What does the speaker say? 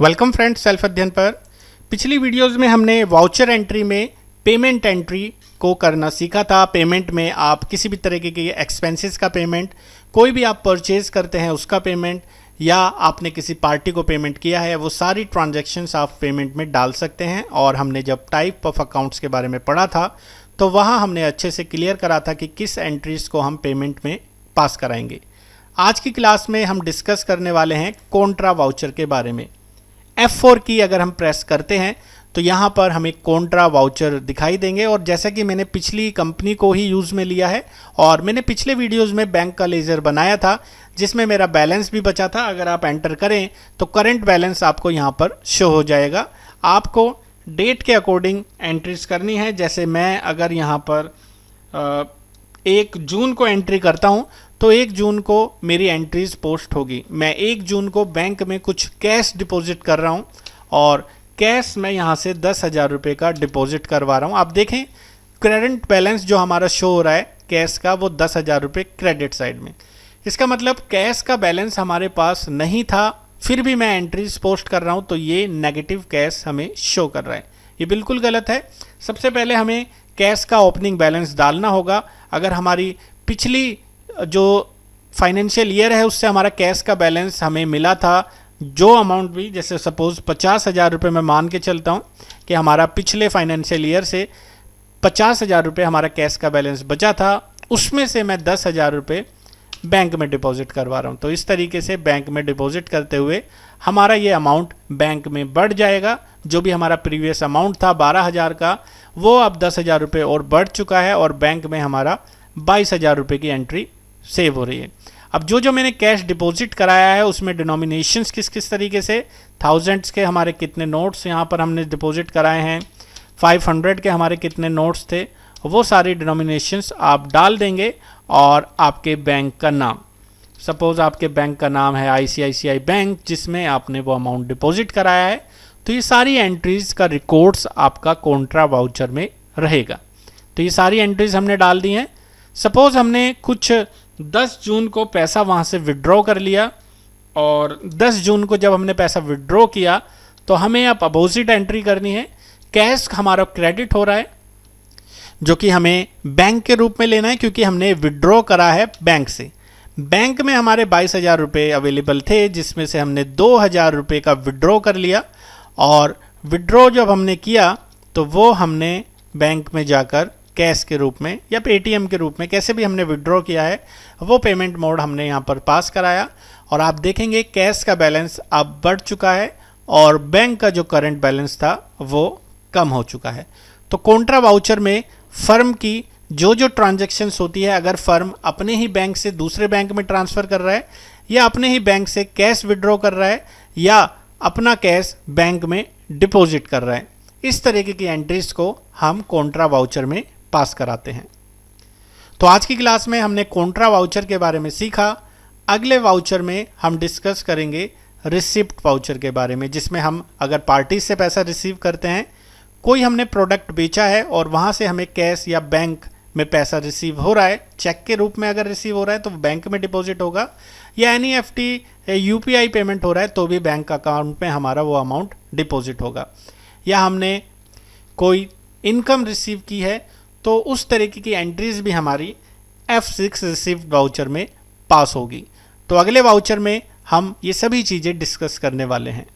Welcome friends self अध्ययन पर। पिछली वीडियोस में हमने वाउचर एंट्री में पेमेंट एंट्री को करना सीखा था। पेमेंट में आप किसी भी तरीके के एक्सपेंसेस का पेमेंट, कोई भी आप परचेज करते हैं उसका पेमेंट, या आपने किसी पार्टी को पेमेंट किया है, वो सारी ट्रांजैक्शंस आप पेमेंट में डाल सकते हैं। और हमने जब टाइप ऑफ अकाउंट्स के बारे में पढ़ा था तो वहाँ हमने अच्छे से क्लियर करा था कि किस एंट्रीज को हम पेमेंट में पास कराएंगे। आज की क्लास में हम डिस्कस करने वाले हैं कॉन्ट्रा वाउचर के बारे में। F4 की अगर हम प्रेस करते हैं तो यहाँ पर हमें कॉन्ट्रा वाउचर दिखाई देंगे। और जैसा कि मैंने पिछली कंपनी को ही यूज़ में लिया है और मैंने पिछले वीडियोस में बैंक का लेजर बनाया था जिसमें मेरा बैलेंस भी बचा था। अगर आप एंटर करें तो करंट बैलेंस आपको यहाँ पर शो हो जाएगा। आपको डेट के अकॉर्डिंग एंट्रीज करनी है। जैसे मैं अगर यहाँ पर 1 जून को एंट्री करता हूँ तो 1 जून को मेरी एंट्रीज पोस्ट होगी। मैं 1 जून को बैंक में कुछ कैश डिपॉजिट कर रहा हूँ और कैश मैं यहाँ से 10,000 रुपये का डिपॉजिट करवा रहा हूँ। आप देखें करंट बैलेंस जो हमारा शो हो रहा है कैश का, वो 10,000 रुपये क्रेडिट साइड में। इसका मतलब कैश का बैलेंस हमारे पास नहीं था, फिर भी मैं एंट्रीज पोस्ट कर रहा हूँ तो ये नेगेटिव कैश हमें शो कर रहा है। ये बिल्कुल गलत है। सबसे पहले हमें कैश का ओपनिंग बैलेंस डालना होगा। अगर हमारी पिछली जो फाइनेंशियल ईयर है उससे हमारा कैश का बैलेंस हमें मिला था, जो अमाउंट भी, जैसे सपोज 50,000 रुपये मैं मान के चलता हूँ कि हमारा पिछले फाइनेंशियल ईयर से 50,000 रुपये हमारा कैश का बैलेंस बचा था, उसमें से मैं 10,000 रुपये बैंक में डिपॉजिट करवा रहा हूँ। तो इस तरीके से बैंक में डिपॉजिट करते हुए हमारा ये अमाउंट बैंक में बढ़ जाएगा। जो भी हमारा प्रीवियस अमाउंट था 12,000 का, वो अब 10,000 रुपये और बढ़ चुका है और बैंक में हमारा 22,000 रुपये की एंट्री सेव हो रही है। अब जो मैंने कैश डिपॉजिट कराया है उसमें डिनोमिनेशंस किस किस तरीके से, थाउजेंड्स के हमारे कितने नोट्स यहाँ पर हमने डिपॉजिट कराए हैं, 500 के हमारे कितने नोट्स थे, वो सारी डिनोमिनेशंस आप डाल देंगे। और आपके बैंक का नाम, सपोज आपके बैंक का नाम है ICICI बैंक जिसमें आपने वो अमाउंट डिपॉजिट कराया है, तो ये सारी एंट्रीज का रिकॉर्ड्स आपका कॉन्ट्रा वाउचर में रहेगा। तो ये सारी एंट्रीज हमने डाल दी हैं। सपोज हमने कुछ 10 जून को पैसा वहाँ से विड्रॉ कर लिया और 10 जून को जब हमने पैसा विड्रॉ किया तो हमें अब अपोजिट एंट्री करनी है। कैश हमारा क्रेडिट हो रहा है जो कि हमें बैंक के रूप में लेना है क्योंकि हमने विड्रॉ करा है बैंक से। बैंक में हमारे 22,000 रुपये अवेलेबल थे जिसमें से हमने 2,000 रुपये का विड्रॉ कर लिया। और विड्रॉ जब हमने किया तो वो हमने बैंक में जाकर कैश के रूप में या पेटीएम के रूप में, कैसे भी हमने विड्रॉ किया है, वो पेमेंट मोड हमने यहाँ पर पास कराया। और आप देखेंगे कैश का बैलेंस अब बढ़ चुका है और बैंक का जो करंट बैलेंस था वो कम हो चुका है। तो कॉन्ट्रा वाउचर में फर्म की जो ट्रांजैक्शंस होती है, अगर फर्म अपने ही बैंक से दूसरे बैंक में ट्रांसफ़र कर रहा है या अपने ही बैंक से कैश विड्रॉ कर रहा है या अपना कैश बैंक में डिपॉजिट कर रहा है, इस तरीके की एंट्रीज को हम कॉन्ट्रा वाउचर में पास कराते हैं। तो आज की क्लास में हमने कॉन्ट्रा वाउचर के बारे में सीखा। अगले वाउचर में हम डिस्कस करेंगे रिसिप्ट वाउचर के बारे में, जिसमें हम अगर पार्टी से पैसा रिसीव करते हैं, कोई हमने प्रोडक्ट बेचा है और वहाँ से हमें कैश या बैंक में पैसा रिसीव हो रहा है, चेक के रूप में अगर रिसीव हो रहा है तो बैंक में डिपॉजिट होगा, या NEFT या UPI पेमेंट हो रहा है तो भी बैंक अकाउंट में हमारा वो अमाउंट डिपॉजिट होगा। या हमने कोई इनकम रिसीव की है तो उस तरीके की एंट्रीज भी हमारी F6 रिसीव्ड वाउचर में पास होगी। तो अगले वाउचर में हम ये सभी चीज़ें डिस्कस करने वाले हैं।